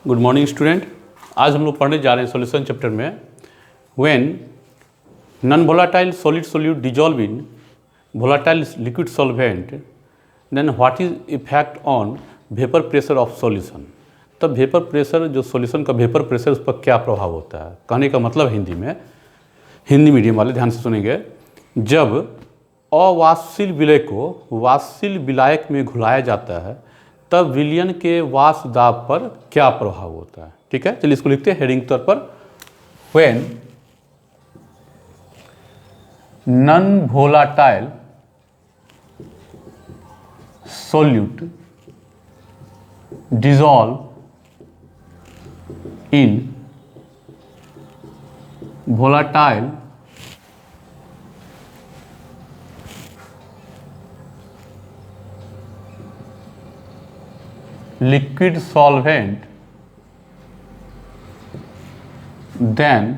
Good morning student. आज हम लोग पढ़ने जा रहे हैं सॉल्यूशन चैप्टर में when non volatile solid solute dissolve in volatile liquid solvent then what is effect on vapour pressure of solution. तब वेपर प्रेशर जो सॉल्यूशन का वेपर प्रेशर उस पर क्या प्रभाव होता है। कहने का मतलब हिंदी मीडियम वाले ध्यान से सुनेंगे। जब अवाष्यशील विलय को वाष्यशील विलायक में घुलाया जाता है तब विलयन के वाष्प दाब पर क्या प्रभाव होता है। ठीक है, चलिए इसको लिखते हैं हेडिंग तौर पर। When non volatile solute dissolve in volatile liquid solvent, then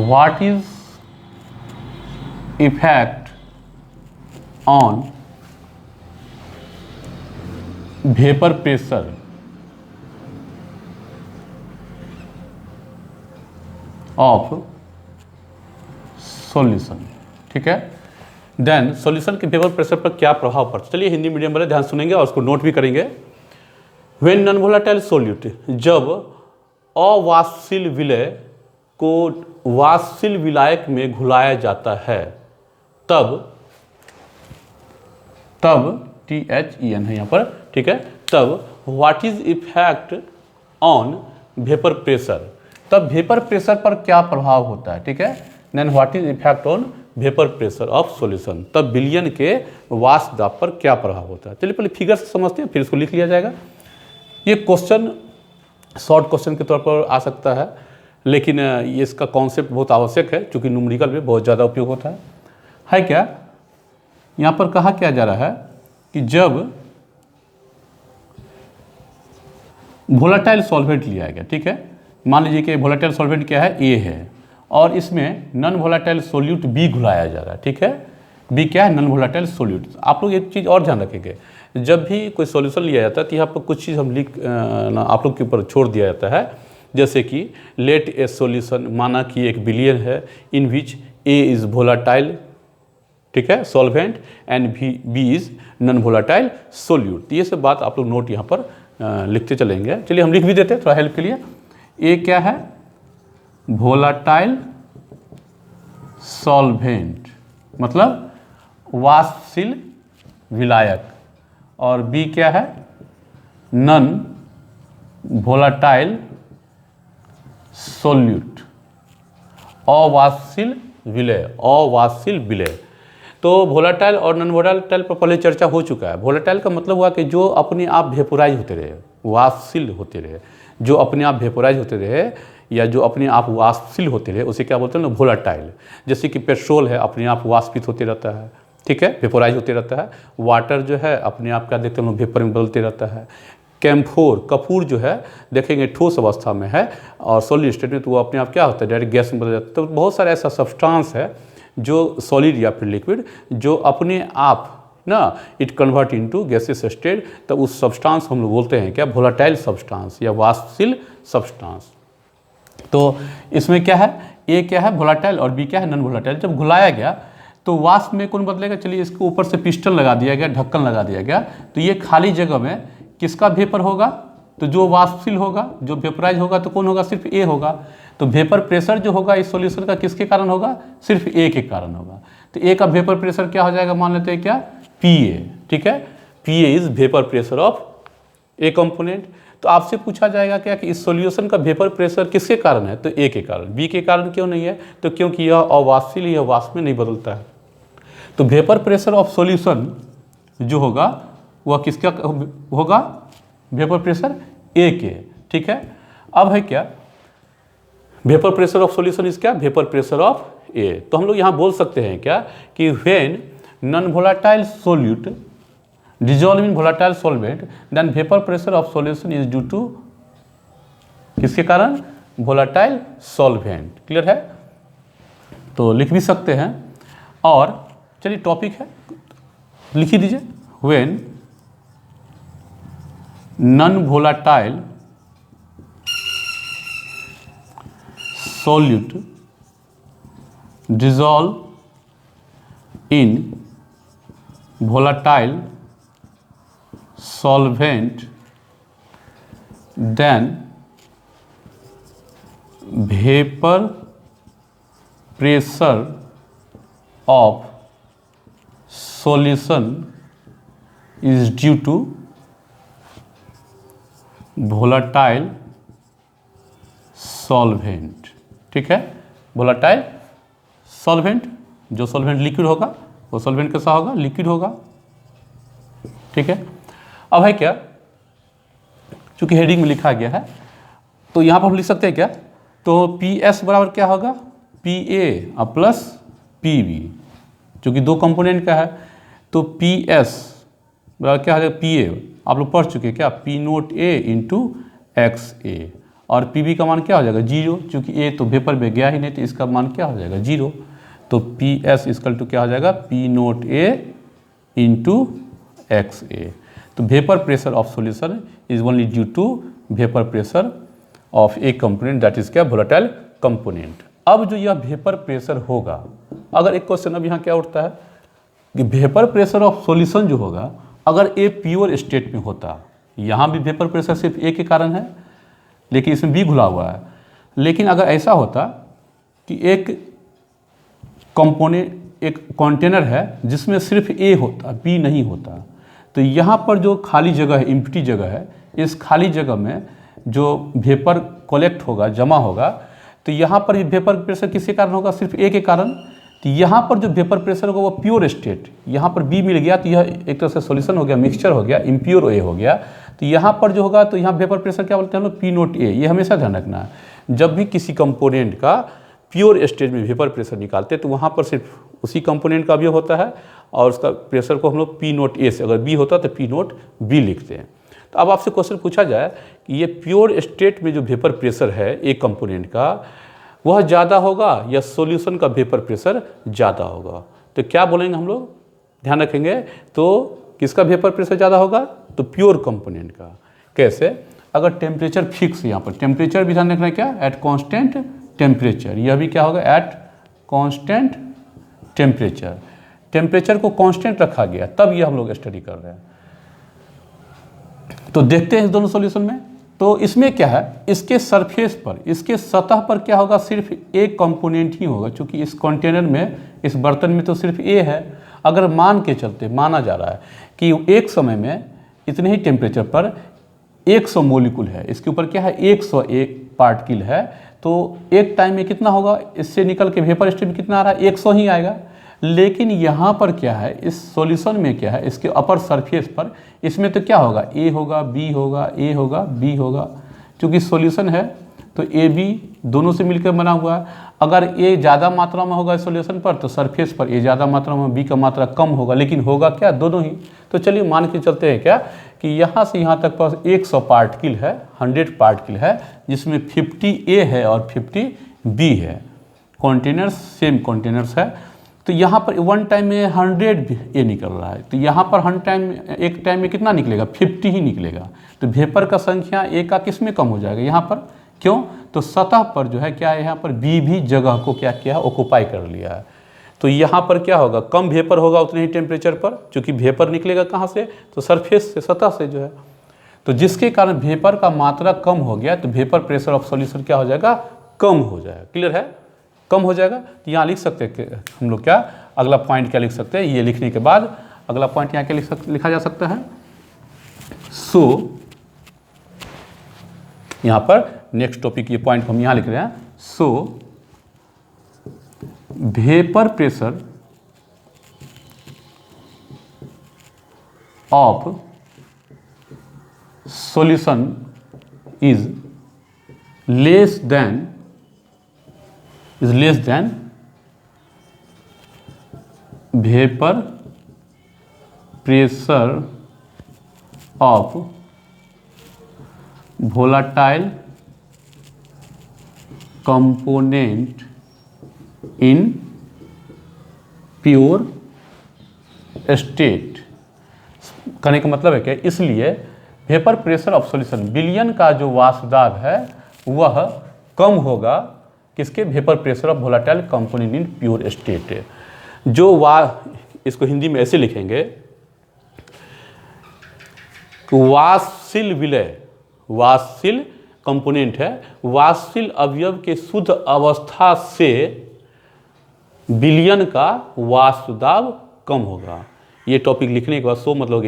what is effect on vapor pressure of solution। ठीक है, देन सॉल्यूशन के वेपर प्रेशर पर क्या प्रभाव पड़ता है। चलिए हिंदी मीडियम वाले ध्यान सुनेंगे और उसको नोट भी करेंगे। व्हेन नॉन वोलाटाइल सोल्यूट, जब अवाष्यशील विलय को वाष्यशील विलायक में घुलाया जाता है तब THEN है यहाँ पर। ठीक है, तब what is effect on vapour pressure, तब वेपर प्रेशर पर क्या प्रभाव होता है। ठीक है, then what is effect on vapour pressure of solution, तब विलयन के वाष्प दाब पर क्या प्रभाव होता है। चलिए पहले फिगर से समझते हैं फिर इसको लिख लिया जाएगा। ये क्वेश्चन शॉर्ट क्वेश्चन के तौर पर आ सकता है, लेकिन ये इसका कॉन्सेप्ट बहुत आवश्यक है क्योंकि न्यूमेरिकल में बहुत ज़्यादा उपयोग होता है क्या। यहाँ पर कहा क्या जा रहा है कि जब वोलाटाइल सॉल्वेंट लिया गया, ठीक है, मान लीजिए कि वोलाटाइल सॉल्वेंट क्या है, ए है, और इसमें नॉन वोलाटाइल सोल्यूट बी घुलाया जा रहा है। ठीक है, बी क्या है, नॉन वोलाटाइल सोल्यूट। आप लोग एक चीज़ और ध्यान रखेंगे, जब भी कोई सॉल्यूशन लिया जाता है तो यहाँ पर कुछ चीज़ हम आप लोग के ऊपर छोड़ दिया जाता है। जैसे कि लेट ए सॉल्यूशन, माना कि एक विलयन है इन विच ए इज़ वोलाटाइल, ठीक है, solvent, and B is non volatile solute. ये सब बात आप लोग नोट यहाँ पर लिखते चलेंगे। चलिए हम लिख भी देते हैं थोड़ा हेल्प के लिए। ए क्या है, वोलाटाइल सॉल्वेंट मतलब वाष्यशील विलायक, और बी क्या है, नॉन वोलाटाइल सोल्यूट, अवाष्यशील विलय। तो वोलाटाइल और नॉन वोलाटाइल पर पहले चर्चा हो चुका है। वोलाटाइल का मतलब हुआ कि जो अपने आप वेपोराइज होते रहे, वाष्यशील होते रहे, जो अपने आप वेपोराइज होते रहे या जो अपने आप वाष्पशील होते रहे, उसे क्या बोलते हैं ना, वोलाटाइल। जैसे कि पेट्रोल है, अपने आप वाष्पित होते रहता है, ठीक है, वेपोराइज होते रहता है। वाटर जो है अपने आप क्या देखते हैं हम, वेपर में बदलते रहता है। कपूर जो है देखेंगे ठोस अवस्था में है, और सॉलिड स्टेट में तो वो अपने आप क्या होता है, डायरेक्ट गैस में बदल जाता है। तो बहुत सारा ऐसा सब्सटेंस है जो सॉलिड या फिर लिक्विड जो अपने आप ना it convert into gases state, तब उस सब्सटेंस हम लोग बोलते हैं क्या, वोलाटाइल सब्सटेंस या वाष्पशील सब्सटेंस। तो इसमें क्या है, ए क्या है वोलाटाइल और बी क्या है नॉन वोलाटाइल। जब घुलाया गया तो वाष्प में कौन बदलेगा, चलिए इसके ऊपर से पिस्टन लगा दिया गया, ढक्कन लगा दिया गया, तो ये खाली जगह में किसका वेपर होगा, तो जो वाष्पशील होगा, जो वेपराइज होगा तो कौन होगा, सिर्फ ए होगा। तो वेपर प्रेशर जो होगा इस सॉल्यूशन का किसके कारण होगा, सिर्फ ए के कारण होगा। तो ए का वेपर प्रेशर क्या हो जाएगा, मान लेते हैं क्या, पी। ठीक है, P is vapour pressure of A component. तो आपसे पूछा जाएगा क्या कि इस सॉल्यूशन का वेपर प्रेशर किसके कारण है, तो ए के कारण। बी के कारण क्यों नहीं है, तो क्योंकि यह अवाष्यशील, यह वाष्प में नहीं बदलता है। तो वेपर प्रेशर ऑफ सॉल्यूशन जो होगा वह किसका होगा, वेपर प्रेशर ए के। ठीक है, अब है क्या, vapour pressure of solution is क्या, वेपर प्रेशर ऑफ ए। तो हम लोग यहाँ बोल सकते हैं क्या कि when non volatile solute dissolve in volatile solvent then vapor pressure of solution is due to किसके कारण, volatile solvent। क्लियर है, तो लिख भी सकते हैं। और चलिए टॉपिक है, लिख ही दीजिए, when non volatile solute dissolve in volatile solvent then vapor pressure of solution is due to volatile solvent। ठीक है, वोलाटाइल सॉल्वेंट, जो सॉल्वेंट लिक्विड होगा वो सॉल्वेंट कैसा होगा, लिक्विड होगा। ठीक है, अब है क्या, चूंकि हेडिंग में लिखा गया है तो यहाँ पर हम लिख सकते हैं क्या, तो पी एस बराबर क्या होगा, p A plus p B, चूँकि दो कंपोनेंट का है तो पी एस बराबर क्या हो जाएगा, पी ए आप लोग पढ़ चुके हैं क्या, P naught A into x ए, और पी बी का मान क्या हो जाएगा, जीरो, चूँकि ए तो वेपर में गया ही नहीं तो इसका मान क्या हो जाएगा, जीरो। तो पी एस इक्वल टू क्या हो जाएगा, p naught A into x A. तो vapour pressure of solution is only due to vapour pressure of A component that is क्या, वोलेटाइल कंपोनेंट। अब जो यह वेपर प्रेशर होगा, अगर एक क्वेश्चन अब यहाँ क्या उठता है कि वेपर प्रेशर ऑफ सॉल्यूशन जो होगा अगर ए प्योर स्टेट में होता, यहाँ भी वेपर प्रेशर सिर्फ ए के कारण है लेकिन इसमें बी घुला हुआ है, लेकिन अगर ऐसा होता कि एक कंपोनेंट, एक कंटेनर है जिसमें सिर्फ ए होता बी नहीं होता, तो यहाँ पर जो खाली जगह है, एम्प्टी जगह है, इस खाली जगह में जो वेपर कलेक्ट होगा, जमा होगा, तो यहाँ पर वेपर प्रेशर किसके कारण होगा, सिर्फ ए के कारण। तो यहाँ पर जो वेपर प्रेशर होगा वो प्योर स्टेट, यहाँ पर बी मिल गया तो यह एक तरह से सॉल्यूशन हो गया, मिक्सचर हो गया, इम्प्योर ए हो गया। तो यहाँ पर जो होगा तो यहाँ वेपर प्रेशर क्या बोलते हैं हम लोग, पी नोट ए। ये हमेशा ध्यान रखना है, जब भी किसी कंपोनेंट का प्योर स्टेट में वेपर प्रेशर निकालते हैं तो वहाँ पर सिर्फ उसी कंपोनेंट का अवयव होता है और उसका प्रेशर को हम लोग पी नोट ए से, अगर बी होता तो पी नोट बी लिखते हैं। तो अब आपसे क्वेश्चन पूछा जाए कि ये प्योर स्टेट में जो वेपर प्रेशर है एक कंपोनेंट का वह ज़्यादा होगा या सॉल्यूशन का वेपर प्रेशर ज़्यादा होगा, तो क्या बोलेंगे हम लोग, ध्यान रखेंगे। तो किसका वेपर प्रेशर ज़्यादा होगा, तो प्योर कंपोनेंट का। कैसे, अगर टेम्परेचर फिक्स, यहाँ पर टेम्परेचर भी ध्यान रखना है क्या, एट कांस्टेंट टेम्परेचर, यह भी क्या होगा, एट कांस्टेंट टेम्परेचर। टेम्परेचर को कांस्टेंट रखा गया तब ये हम लोग स्टडी कर रहे हैं। तो देखते हैं इस दोनों सॉल्यूशन में, तो इसमें क्या है, इसके सरफेस पर, इसके सतह पर क्या होगा, सिर्फ एक कंपोनेंट ही होगा, क्योंकि इस कंटेनर में, इस बर्तन में तो सिर्फ ए है। अगर मान के चलते माना जा रहा है कि एक समय में इतने ही टेम्परेचर पर 100 मोलिकुल है, इसके ऊपर क्या है, 101 पार्टिकल है, तो एक टाइम में कितना होगा, इससे निकल के वेपर स्टेट में कितना आ रहा है, 100 ही आएगा। लेकिन यहाँ पर क्या है, इस सॉल्यूशन में क्या है, इसके अपर सरफेस पर, इसमें तो क्या होगा, ए होगा, बी होगा, ए होगा, बी होगा, क्योंकि सॉल्यूशन है तो ए बी दोनों से मिलकर बना हुआ है। अगर ए ज़्यादा मात्रा में होगा सॉल्यूशन पर तो सरफेस पर ए ज़्यादा मात्रा में, बी का मात्रा कम होगा, लेकिन होगा क्या, दोनों ही। तो चलिए मान के चलते हैं क्या कि यहाँ से यहाँ तक पास 100 पार्टिकल है, 100 पार्टिकल है, जिसमें 50 ए है और 50 बी है। कंटेनर्स सेम कंटेनर्स है, तो यहाँ पर वन टाइम में 100 ए निकल रहा है, तो यहाँ पर एक टाइम में कितना निकलेगा, 50 ही निकलेगा। तो वेपर का संख्या ए का किस में कम हो जाएगा, यहाँ पर। क्यों, तो सतह पर जो है क्या है, यहाँ पर बी भी जगह को क्या किया है, ऑक्युपाई कर लिया है। तो यहाँ पर क्या होगा, कम वेपर होगा उतने ही टेम्परेचर पर, क्योंकि वेपर निकलेगा कहाँ से, तो सरफेस से, सतह से जो है। तो जिसके कारण वेपर का मात्रा कम हो गया तो वेपर प्रेशर ऑफ सॉल्यूशन क्या हो जाएगा, कम हो जाएगा। क्लियर है, कम हो जाएगा। तो यहाँ लिख सकते हैं हम लोग क्या, अगला पॉइंट क्या लिख सकते हैं, ये लिखने के बाद अगला पॉइंट यहाँ क्या लिखा जा सकता है। सो यहाँ पर नेक्स्ट टॉपिक, ये पॉइंट हम यहाँ लिख रहे हैं। सो vapour pressure of solution is less than vapour pressure of volatile component in pure state। कहने का मतलब है क्या, इसलिए वेपर प्रेशर ऑफ सॉल्यूशन, विलयन का जो वाष्प दाब है वह कम होगा किसके, vapour pressure of volatile component in pure state. जो इसको हिंदी में ऐसे लिखेंगे, वाष्पशील विलय, वाष्पशील कंपोनेंट है, वाष्पशील अवयव के शुद्ध अवस्था से विलयन का वाष्प दाब कम होगा। ये टॉपिक लिखने के बाद सो मतलब होगा,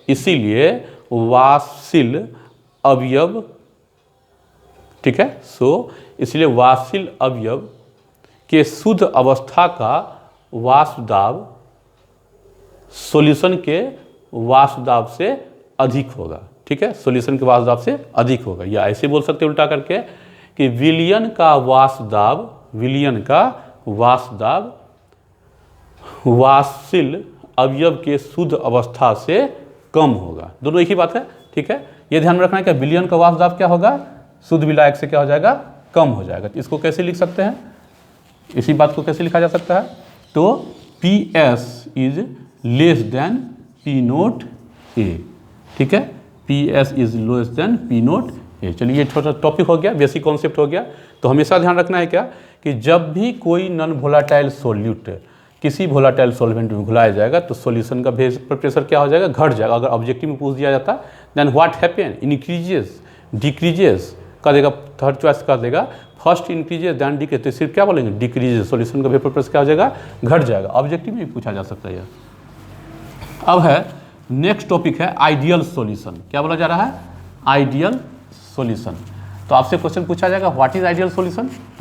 इसीलिए वाष्पशील अवयव, ठीक है, सो इसलिए वाष्पशील अवयव के शुद्ध अवस्था का वाष्प दाब सॉल्यूशन के वाष्प दाब से अधिक होगा, ठीक है, सॉल्यूशन के वाष्प दाब से अधिक होगा। या ऐसे बोल सकते हैं उल्टा करके कि विलयन का वाष्प दाब, विलयन का वाष्प दाब वाष्पशील अवयव के शुद्ध अवस्था से कम होगा। दोनों एक ही बात है, ठीक है। ये ध्यान में रखना है कि विलयन का वाष्प दाब क्या होगा, शुद्ध विलायक से क्या हो जाएगा, कम हो जाएगा। तो इसको कैसे लिख सकते हैं, इसी बात को कैसे लिखा जा सकता है, तो PS is less than P note A, ठीक है, PS is less than P note A। चलिए ये छोटा टॉपिक हो गया, बेसिक कॉन्सेप्ट हो गया। तो हमेशा ध्यान रखना है क्या कि जब भी कोई नॉन वोलेटाइल सोल्यूट किसी वोलेटाइल सॉल्वेंट में घुलाया जाएगा तो सॉल्यूशन का वेपर प्रेशर क्या हो जाएगा, घट जाएगा। अगर ऑब्जेक्टिव में पूछ दिया जाता then what happen, increases, decreases कर देगा, थर्ड चॉइस कर देगा, फर्स्ट इंक्रीजेस दैन डिक्रीज, तो सिर्फ क्या बोलेंगे, डिक्रीजेस, सॉल्यूशन का वेपर प्रेशर क्या हो जाएगा, घट जाएगा। ऑब्जेक्टिव में भी पूछा जा सकता है। अब है नेक्स्ट टॉपिक है आइडियल सॉल्यूशन। क्या बोला जा रहा है, आइडियल सॉल्यूशन। तो आपसे क्वेश्चन पूछा जाएगा व्हाट इज आइडियल सॉल्यूशन।